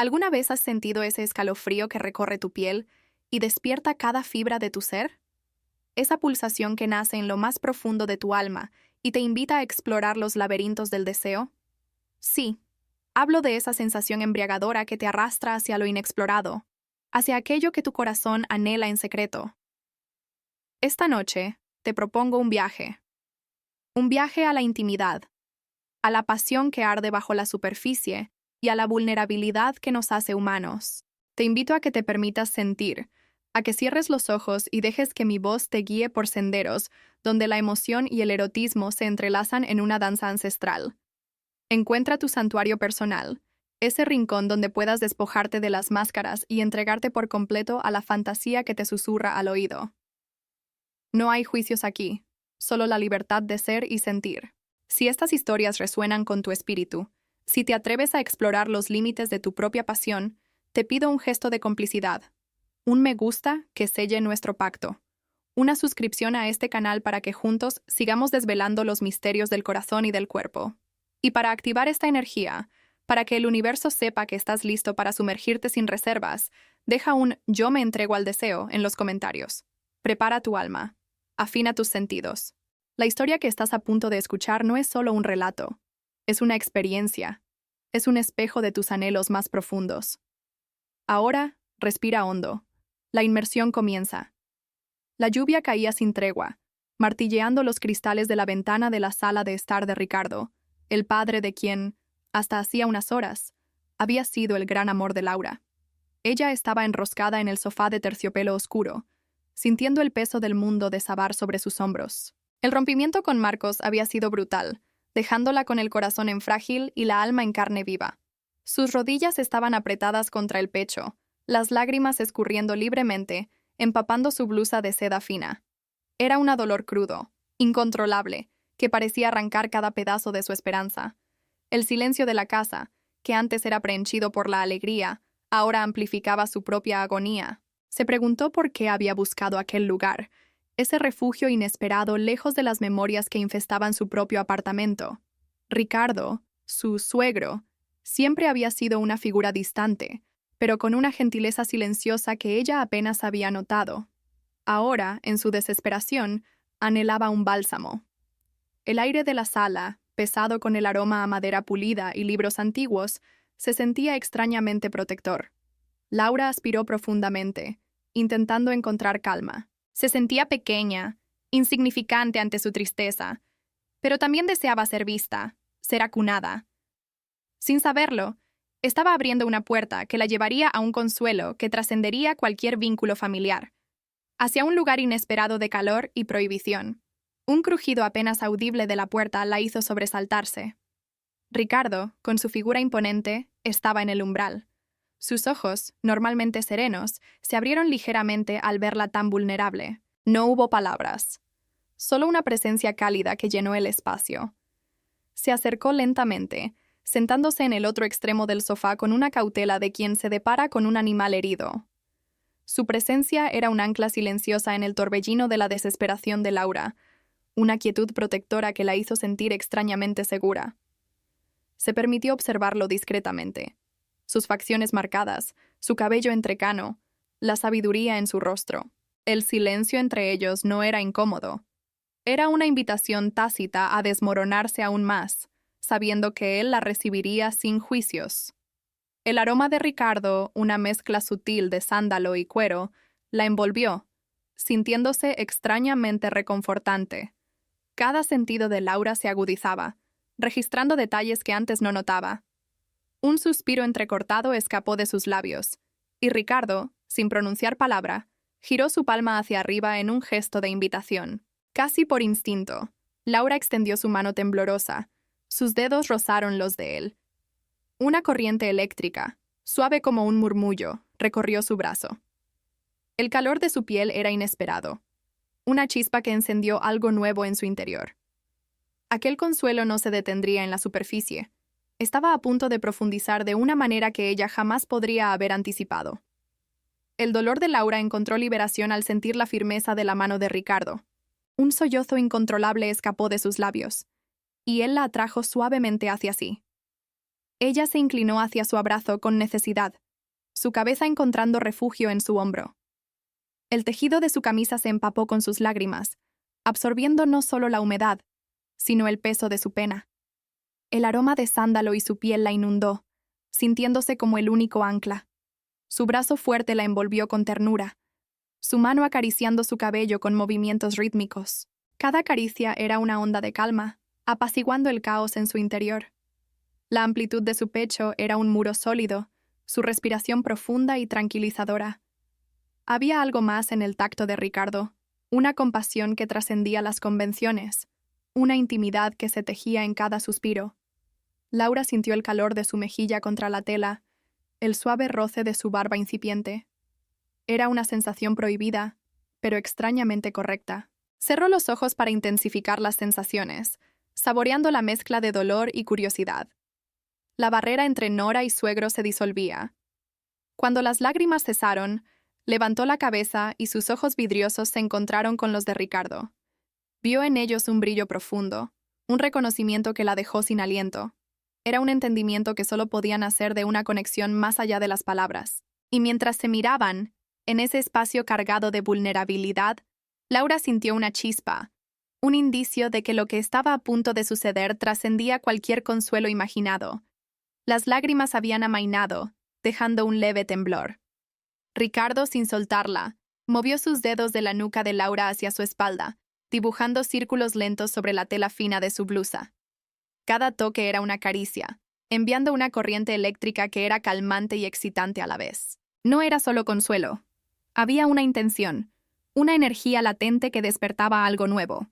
¿Alguna vez has sentido ese escalofrío que recorre tu piel y despierta cada fibra de tu ser? Esa pulsación que nace en lo más profundo de tu alma y te invita a explorar los laberintos del deseo. Sí, hablo de esa sensación embriagadora que te arrastra hacia lo inexplorado, hacia aquello que tu corazón anhela en secreto. Esta noche, te propongo un viaje a la intimidad, a la pasión que arde bajo la superficie y a la vulnerabilidad que nos hace humanos. Te invito a que te permitas sentir, a que cierres los ojos y dejes que mi voz te guíe por senderos donde la emoción y el erotismo se entrelazan en una danza ancestral. Encuentra tu santuario personal, ese rincón donde puedas despojarte de las máscaras y entregarte por completo a la fantasía que te susurra al oído. No hay juicios aquí, solo la libertad de ser y sentir. Si estas historias resuenan con tu espíritu, si te atreves a explorar los límites de tu propia pasión, te pido un gesto de complicidad, un me gusta que selle nuestro pacto, una suscripción a este canal para que juntos sigamos desvelando los misterios del corazón y del cuerpo. Y para activar esta energía, para que el universo sepa que estás listo para sumergirte sin reservas, deja un yo me entrego al deseo en los comentarios. Prepara tu alma. Afina tus sentidos. La historia que estás a punto de escuchar no es solo un relato, es una experiencia, es un espejo de tus anhelos más profundos. Ahora, respira hondo. La inmersión comienza. La lluvia caía sin tregua, martilleando los cristales de la ventana de la sala de estar de Ricardo, el padre de quien, hasta hacía unas horas, había sido el gran amor de Laura. Ella estaba enroscada en el sofá de terciopelo oscuro, sintiendo el peso del mundo desabar sobre sus hombros. El rompimiento con Marcos había sido brutal, dejándola con el corazón en frágil y la alma en carne viva. Sus rodillas estaban apretadas contra el pecho, las lágrimas escurriendo libremente, empapando su blusa de seda fina. Era un dolor crudo, incontrolable, que parecía arrancar cada pedazo de su esperanza. El silencio de la casa, que antes era prehenchido por la alegría, ahora amplificaba su propia agonía. Se preguntó por qué había buscado aquel lugar, ese refugio inesperado lejos de las memorias que infestaban su propio apartamento. Ricardo, su suegro, siempre había sido una figura distante, pero con una gentileza silenciosa que ella apenas había notado. Ahora, en su desesperación, anhelaba un bálsamo. El aire de la sala, pesado con el aroma a madera pulida y libros antiguos, se sentía extrañamente protector. Laura aspiró profundamente, intentando encontrar calma. Se sentía pequeña, insignificante ante su tristeza, pero también deseaba ser vista, ser acunada. Sin saberlo, estaba abriendo una puerta que la llevaría a un consuelo que trascendería cualquier vínculo familiar, hacia un lugar inesperado de calor y prohibición. Un crujido apenas audible de la puerta la hizo sobresaltarse. Ricardo, con su figura imponente, estaba en el umbral. Sus ojos, normalmente serenos, se abrieron ligeramente al verla tan vulnerable. No hubo palabras, solo una presencia cálida que llenó el espacio. Se acercó lentamente, sentándose en el otro extremo del sofá con una cautela de quien se depara con un animal herido. Su presencia era un ancla silenciosa en el torbellino de la desesperación de Laura, una quietud protectora que la hizo sentir extrañamente segura. Se permitió observarlo discretamente. Sus facciones marcadas, su cabello entrecano, la sabiduría en su rostro. El silencio entre ellos no era incómodo. Era una invitación tácita a desmoronarse aún más, sabiendo que él la recibiría sin juicios. El aroma de Ricardo, una mezcla sutil de sándalo y cuero, la envolvió, sintiéndose extrañamente reconfortante. Cada sentido de Laura se agudizaba, registrando detalles que antes no notaba. Un suspiro entrecortado escapó de sus labios, y Ricardo, sin pronunciar palabra, giró su palma hacia arriba en un gesto de invitación. Casi por instinto, Laura extendió su mano temblorosa. Sus dedos rozaron los de él. Una corriente eléctrica, suave como un murmullo, recorrió su brazo. El calor de su piel era inesperado, una chispa que encendió algo nuevo en su interior. Aquel consuelo no se detendría en la superficie. Estaba a punto de profundizar de una manera que ella jamás podría haber anticipado. El dolor de Laura encontró liberación al sentir la firmeza de la mano de Ricardo. Un sollozo incontrolable escapó de sus labios, y él la atrajo suavemente hacia sí. Ella se inclinó hacia su abrazo con necesidad, su cabeza encontrando refugio en su hombro. El tejido de su camisa se empapó con sus lágrimas, absorbiendo no solo la humedad, sino el peso de su pena. El aroma de sándalo y su piel la inundó, sintiéndose como el único ancla. Su brazo fuerte la envolvió con ternura, su mano acariciando su cabello con movimientos rítmicos. Cada caricia era una onda de calma, apaciguando el caos en su interior. La amplitud de su pecho era un muro sólido, su respiración profunda y tranquilizadora. Había algo más en el tacto de Ricardo, una compasión que trascendía las convenciones, una intimidad que se tejía en cada suspiro. Laura sintió el calor de su mejilla contra la tela, el suave roce de su barba incipiente. Era una sensación prohibida, pero extrañamente correcta. Cerró los ojos para intensificar las sensaciones, saboreando la mezcla de dolor y curiosidad. La barrera entre Nora y suegro se disolvía. Cuando las lágrimas cesaron, levantó la cabeza y sus ojos vidriosos se encontraron con los de Ricardo. Vio en ellos un brillo profundo, un reconocimiento que la dejó sin aliento. Era un entendimiento que solo podía nacer de una conexión más allá de las palabras. Y mientras se miraban, en ese espacio cargado de vulnerabilidad, Laura sintió una chispa, un indicio de que lo que estaba a punto de suceder trascendía cualquier consuelo imaginado. Las lágrimas habían amainado, dejando un leve temblor. Ricardo, sin soltarla, movió sus dedos de la nuca de Laura hacia su espalda, dibujando círculos lentos sobre la tela fina de su blusa. Cada toque era una caricia, enviando una corriente eléctrica que era calmante y excitante a la vez. No era solo consuelo. Había una intención, una energía latente que despertaba algo nuevo.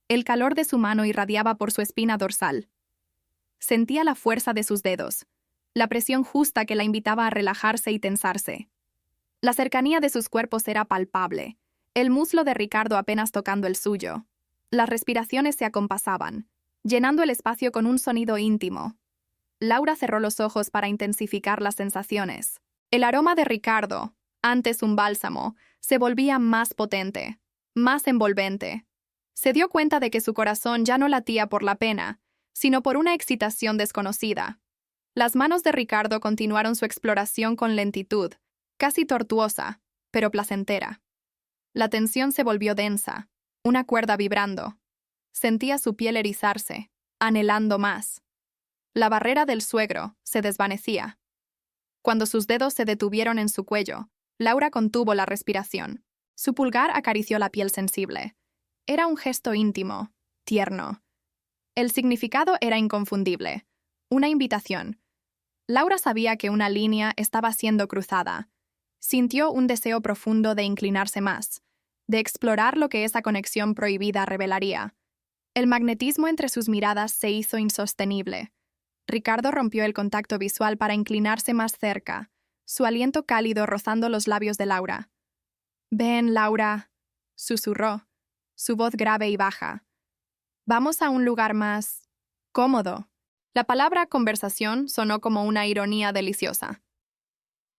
El calor de su mano irradiaba por su espina dorsal. Sentía la fuerza de sus dedos, la presión justa que la invitaba a relajarse y tensarse. La cercanía de sus cuerpos era palpable, el muslo de Ricardo apenas tocando el suyo. Las respiraciones se acompasaban, llenando el espacio con un sonido íntimo. Laura cerró los ojos para intensificar las sensaciones. El aroma de Ricardo, antes un bálsamo, se volvía más potente, más envolvente. Se dio cuenta de que su corazón ya no latía por la pena, sino por una excitación desconocida. Las manos de Ricardo continuaron su exploración con lentitud, casi tortuosa, pero placentera. La tensión se volvió densa, una cuerda vibrando. Sentía su piel erizarse, anhelando más. La barrera del suegro se desvanecía. Cuando sus dedos se detuvieron en su cuello, Laura contuvo la respiración. Su pulgar acarició la piel sensible. Era un gesto íntimo, tierno. El significado era inconfundible. Una invitación. Laura sabía que una línea estaba siendo cruzada. Sintió un deseo profundo de inclinarse más, de explorar lo que esa conexión prohibida revelaría. El magnetismo entre sus miradas se hizo insostenible. Ricardo rompió el contacto visual para inclinarse más cerca, su aliento cálido rozando los labios de Laura. «Ven, Laura», susurró, su voz grave y baja. «Vamos a un lugar más cómodo». La palabra conversación sonó como una ironía deliciosa.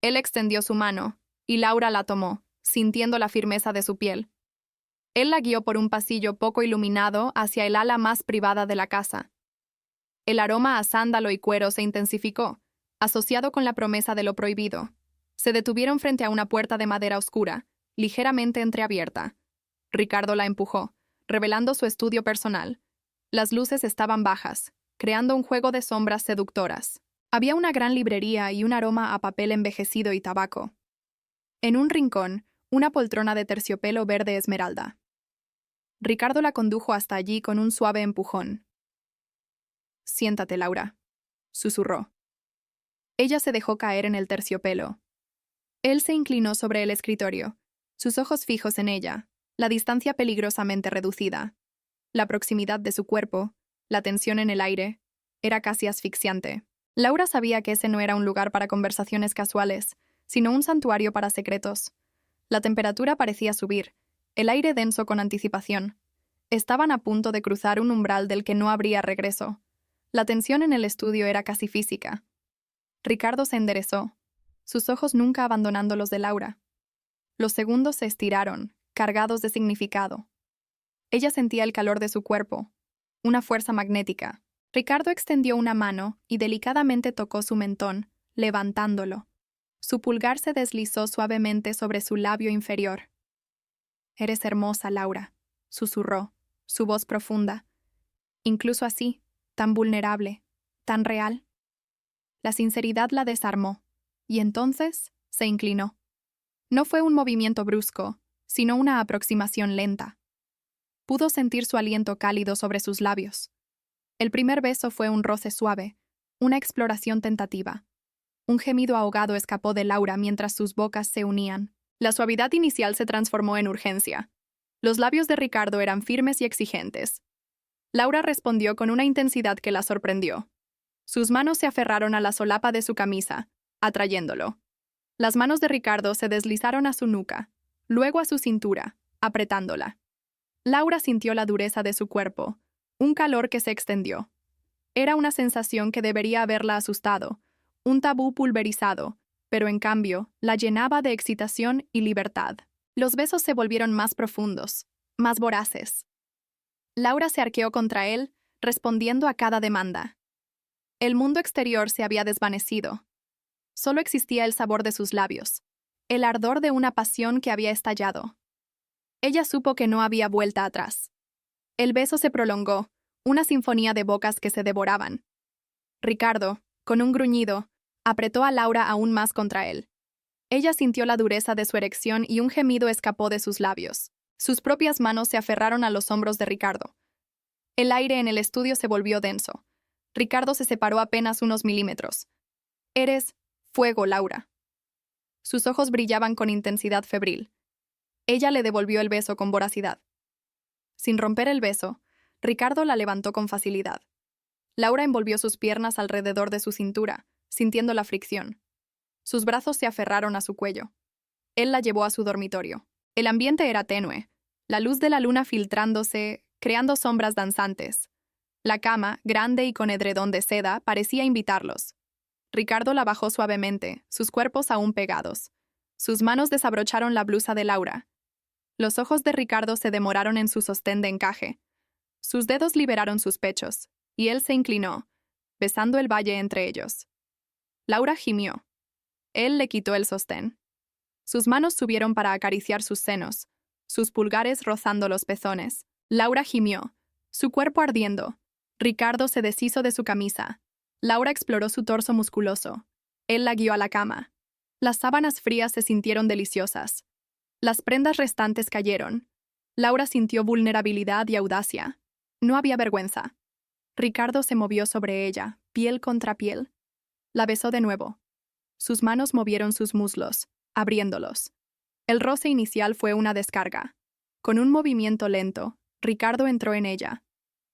Él extendió su mano, y Laura la tomó, sintiendo la firmeza de su piel. Él la guió por un pasillo poco iluminado hacia el ala más privada de la casa. El aroma a sándalo y cuero se intensificó, asociado con la promesa de lo prohibido. Se detuvieron frente a una puerta de madera oscura, ligeramente entreabierta. Ricardo la empujó, revelando su estudio personal. Las luces estaban bajas, creando un juego de sombras seductoras. Había una gran librería y un aroma a papel envejecido y tabaco. En un rincón, una poltrona de terciopelo verde esmeralda. Ricardo la condujo hasta allí con un suave empujón. «Siéntate, Laura», susurró. Ella se dejó caer en el terciopelo. Él se inclinó sobre el escritorio, sus ojos fijos en ella, la distancia peligrosamente reducida. La proximidad de su cuerpo, la tensión en el aire, era casi asfixiante. Laura sabía que ese no era un lugar para conversaciones casuales, sino un santuario para secretos. La temperatura parecía subir, el aire denso con anticipación. Estaban a punto de cruzar un umbral del que no habría regreso. La tensión en el estudio era casi física. Ricardo se enderezó, sus ojos nunca abandonando los de Laura. Los segundos se estiraron, cargados de significado. Ella sentía el calor de su cuerpo, una fuerza magnética, Ricardo extendió una mano y delicadamente tocó su mentón, levantándolo. Su pulgar se deslizó suavemente sobre su labio inferior. «Eres hermosa, Laura», susurró, su voz profunda. Incluso así, tan vulnerable, tan real. La sinceridad la desarmó, y entonces se inclinó. No fue un movimiento brusco, sino una aproximación lenta. Pudo sentir su aliento cálido sobre sus labios. El primer beso fue un roce suave, una exploración tentativa. Un gemido ahogado escapó de Laura mientras sus bocas se unían. La suavidad inicial se transformó en urgencia. Los labios de Ricardo eran firmes y exigentes. Laura respondió con una intensidad que la sorprendió. Sus manos se aferraron a la solapa de su camisa, atrayéndolo. Las manos de Ricardo se deslizaron a su nuca, luego a su cintura, apretándola. Laura sintió la dureza de su cuerpo, un calor que se extendió. Era una sensación que debería haberla asustado, un tabú pulverizado, pero en cambio la llenaba de excitación y libertad. Los besos se volvieron más profundos, más voraces. Laura se arqueó contra él, respondiendo a cada demanda. El mundo exterior se había desvanecido. Solo existía el sabor de sus labios, el ardor de una pasión que había estallado. Ella supo que no había vuelta atrás. El beso se prolongó, una sinfonía de bocas que se devoraban. Ricardo, con un gruñido, apretó a Laura aún más contra él. Ella sintió la dureza de su erección y un gemido escapó de sus labios. Sus propias manos se aferraron a los hombros de Ricardo. El aire en el estudio se volvió denso. Ricardo se separó apenas unos milímetros. «Eres fuego, Laura». Sus ojos brillaban con intensidad febril. Ella le devolvió el beso con voracidad. Sin romper el beso, Ricardo la levantó con facilidad. Laura envolvió sus piernas alrededor de su cintura, sintiendo la fricción. Sus brazos se aferraron a su cuello. Él la llevó a su dormitorio. El ambiente era tenue, la luz de la luna filtrándose, creando sombras danzantes. La cama, grande y con edredón de seda, parecía invitarlos. Ricardo la bajó suavemente, sus cuerpos aún pegados. Sus manos desabrocharon la blusa de Laura. Los ojos de Ricardo se demoraron en su sostén de encaje. Sus dedos liberaron sus pechos, y él se inclinó, besando el valle entre ellos. Laura gimió. Él le quitó el sostén. Sus manos subieron para acariciar sus senos, sus pulgares rozando los pezones. Laura gimió, su cuerpo ardiendo. Ricardo se deshizo de su camisa. Laura exploró su torso musculoso. Él la guió a la cama. Las sábanas frías se sintieron deliciosas. Las prendas restantes cayeron. Laura sintió vulnerabilidad y audacia. No había vergüenza. Ricardo se movió sobre ella, piel contra piel. La besó de nuevo. Sus manos movieron sus muslos, abriéndolos. El roce inicial fue una descarga. Con un movimiento lento, Ricardo entró en ella.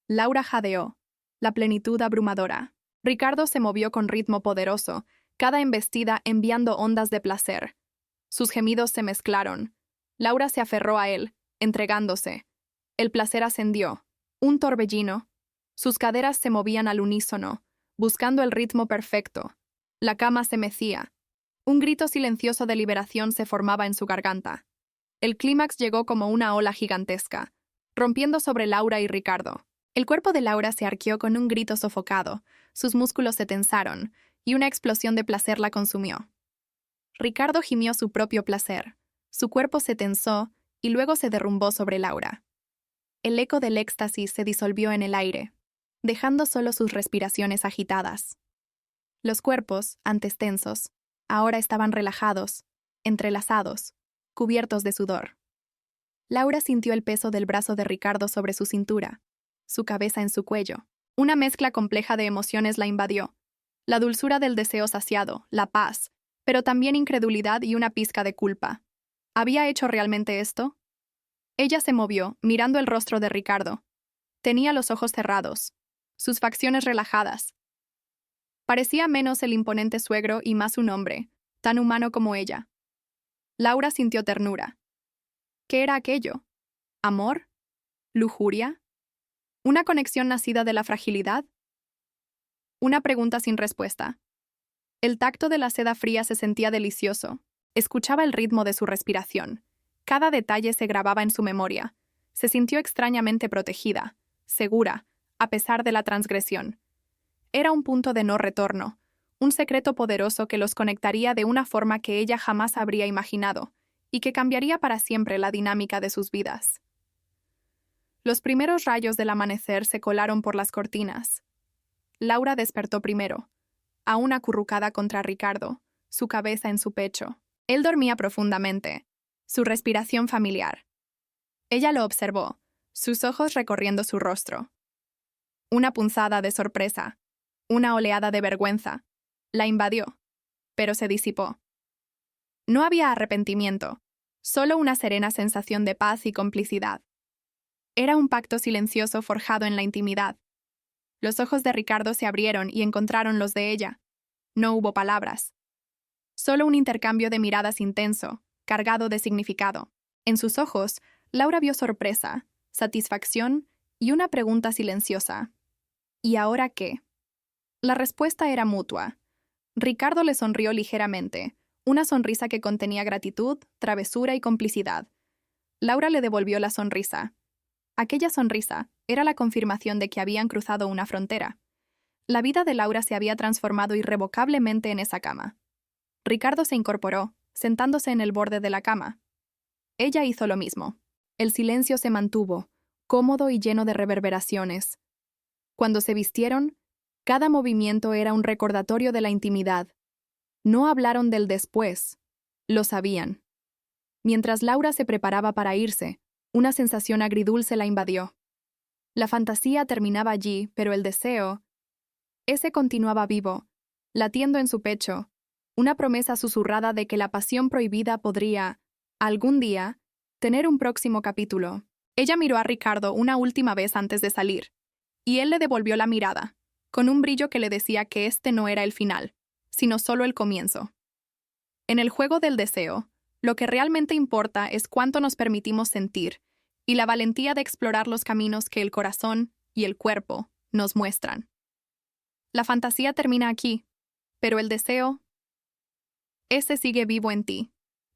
Laura jadeó, la plenitud abrumadora. Ricardo se movió con ritmo poderoso, cada embestida enviando ondas de placer. Sus gemidos se mezclaron. Laura se aferró a él, entregándose. El placer ascendió, un torbellino. Sus caderas se movían al unísono, buscando el ritmo perfecto. La cama se mecía. Un grito silencioso de liberación se formaba en su garganta. El clímax llegó como una ola gigantesca, rompiendo sobre Laura y Ricardo. El cuerpo de Laura se arqueó con un grito sofocado, sus músculos se tensaron, y una explosión de placer la consumió. Ricardo gimió su propio placer. Su cuerpo se tensó y luego se derrumbó sobre Laura. El eco del éxtasis se disolvió en el aire, dejando solo sus respiraciones agitadas. Los cuerpos, antes tensos, ahora estaban relajados, entrelazados, cubiertos de sudor. Laura sintió el peso del brazo de Ricardo sobre su cintura, su cabeza en su cuello. Una mezcla compleja de emociones la invadió. La dulzura del deseo saciado, la paz, pero también incredulidad y una pizca de culpa. ¿Había hecho realmente esto? Ella se movió, mirando el rostro de Ricardo. Tenía los ojos cerrados, sus facciones relajadas. Parecía menos el imponente suegro y más un hombre, tan humano como ella. Laura sintió ternura. ¿Qué era aquello? ¿Amor? ¿Lujuria? ¿Una conexión nacida de la fragilidad? Una pregunta sin respuesta. El tacto de la seda fría se sentía delicioso. Escuchaba el ritmo de su respiración. Cada detalle se grababa en su memoria. Se sintió extrañamente protegida, segura, a pesar de la transgresión. Era un punto de no retorno, un secreto poderoso que los conectaría de una forma que ella jamás habría imaginado, y que cambiaría para siempre la dinámica de sus vidas. Los primeros rayos del amanecer se colaron por las cortinas. Laura despertó primero, aún acurrucada contra Ricardo, su cabeza en su pecho. Él dormía profundamente, su respiración familiar. Ella lo observó, sus ojos recorriendo su rostro. Una punzada de sorpresa, una oleada de vergüenza, la invadió, pero se disipó. No había arrepentimiento, solo una serena sensación de paz y complicidad. Era un pacto silencioso forjado en la intimidad. Los ojos de Ricardo se abrieron y encontraron los de ella. No hubo palabras. Solo un intercambio de miradas intenso, cargado de significado. En sus ojos, Laura vio sorpresa, satisfacción y una pregunta silenciosa. ¿Y ahora qué? La respuesta era mutua. Ricardo le sonrió ligeramente, una sonrisa que contenía gratitud, travesura y complicidad. Laura le devolvió la sonrisa. Aquella sonrisa era la confirmación de que habían cruzado una frontera. La vida de Laura se había transformado irrevocablemente en esa cama. Ricardo se incorporó, sentándose en el borde de la cama. Ella hizo lo mismo. El silencio se mantuvo, cómodo y lleno de reverberaciones. Cuando se vistieron, cada movimiento era un recordatorio de la intimidad. No hablaron del después, lo sabían. Mientras Laura se preparaba para irse, una sensación agridulce la invadió. La fantasía terminaba allí, pero el deseo, ese continuaba vivo, latiendo en su pecho, una promesa susurrada de que la pasión prohibida podría, algún día, tener un próximo capítulo. Ella miró a Ricardo una última vez antes de salir, y él le devolvió la mirada, con un brillo que le decía que este no era el final, sino solo el comienzo. En el juego del deseo, lo que realmente importa es cuánto nos permitimos sentir, y la valentía de explorar los caminos que el corazón y el cuerpo nos muestran. La fantasía termina aquí, pero el deseo, ese sigue vivo en ti,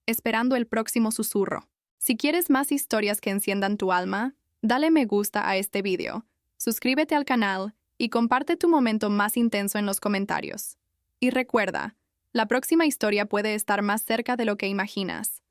esperando el próximo susurro. Si quieres más historias que enciendan tu alma, dale me gusta a este video, suscríbete al canal y comparte tu momento más intenso en los comentarios. Y recuerda, la próxima historia puede estar más cerca de lo que imaginas.